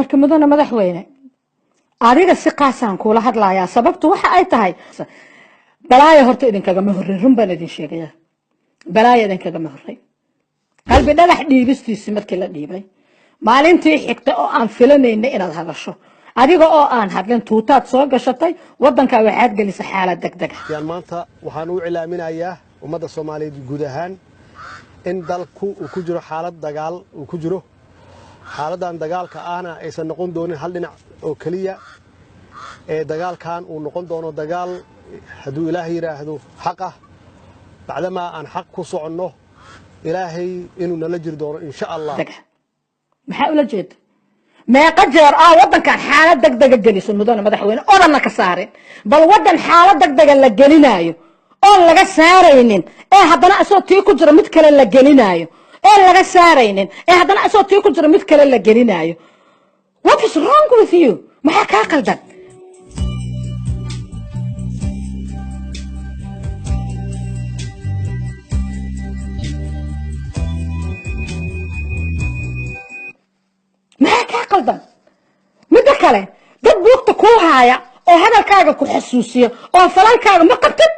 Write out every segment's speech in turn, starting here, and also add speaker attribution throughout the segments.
Speaker 1: marka mudana madaxweyne ariga si qaasaan kula hadlayaa sababtu waxa ay tahay balaaya horta idinkaga ma horreyn run baan idin sheegayaa balaaya idinkaga ma horreyn qalbi dhagax dhiibistiisii markii la dhiibay maalintii xigta oo aan filanayna inaad hadasho adiga oo aan hadlin tuutaad soo gashatay wadanka waxaad gelisay xaalad degdeg
Speaker 2: ah maanta waxaan u cilaaminayaa ummadda Soomaaliyeed guud ahaan in dalku uu ku jiro xaalad dagaal uu ku jiro xaaladan dagaalka ahna aysan noqon doonin hal dhinac oo kaliya ee dagaalkan uu noqon doono dagaal haduu Ilaahay yiraahdo xaq ah bacdama aan xaq ku socono Ilaahay inuu nala jir doono insha Allah
Speaker 1: maxaa ula jeed meeqa jeer wadankan xaalad degdeg geliso mudana madaxweyne oranna ka saareen bal wadan xaalad degdeg la gelinayo oo laga saaraynin ee haddana asoo tii ku jira mid kale la gelinayo ee laga saaraynin ee haddana asoo tii ku jira mid kale la gelinayo what is wrong with you maxaa ka qaldan maxaa ka qaldan midda kale dad buugta ku haya oo hadalkaaga ku xasuusiyo oo falankaaga ma qabtid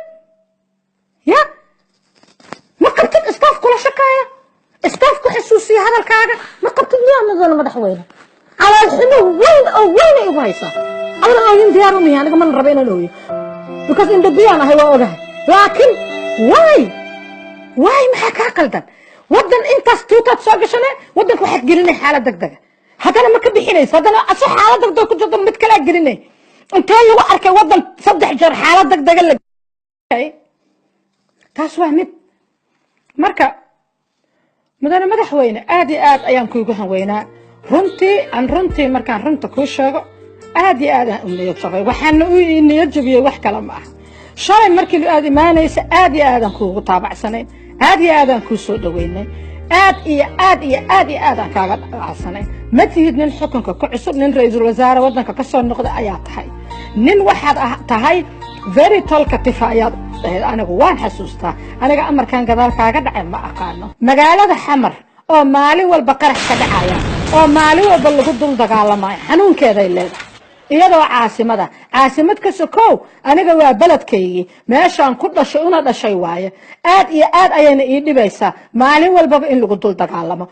Speaker 1: ya ma qabtid istaaf kula shaqeeya istaaf ku xasuusiyo hadalkaaga ma qabtid miyaa mudana madaxweyne calaal xumo weyn oo weyn igu haysa alla aan diyaar u miyaa aniga ma rabo inaan ooyo because in dabiyaan ahay waa ogahay laakiin why maxaa ka qaldan wadan intaas tuutaad soo gashanay wadanku waxaad gelinay xaalad degdeg haddana ma ka bixinaysa haddana asoo xaalad degdeg ku jirto mid kale gelinay intee lagu arkay wadan 3 jeer xaalad degdeg la taas waa mid marka mudana madaxweyne aad iyo aad ayaan kuugu hanweynaa runtii markaan runta kuu sheego aad iyo aad aan u niyad jabay waxaana u niyad jabiyey wax kale ma aha shalay markii aad imaanaysa aad iyo aad aan kuugu taabacsanayn aad iyo aad aan kuu soo dhaweynay aad iyo aad aan kaaga dhacsanayn ma tihid nin xukunka ku cusub nin ra'iisul wasaare wadanka ka soo noqday ayaa tahay nin waxaad tahay very talkative ayaad anigu waan xasuustaa aniga amarkan gadaal kaaga dhacay ma aqaano magaalada xamar oo maalin walba qarax ka dhacaya oo maalin walba lagu dul dagaalamayo xanuunkeeday leedahay iyadoo caasimad ka sokow aniga waa baladkaygii meeshaan ku dhashay una dhashay waaye aad iyo aad ayayna ii dhibaysaa maalin walbaba in lagu dul dagaalamo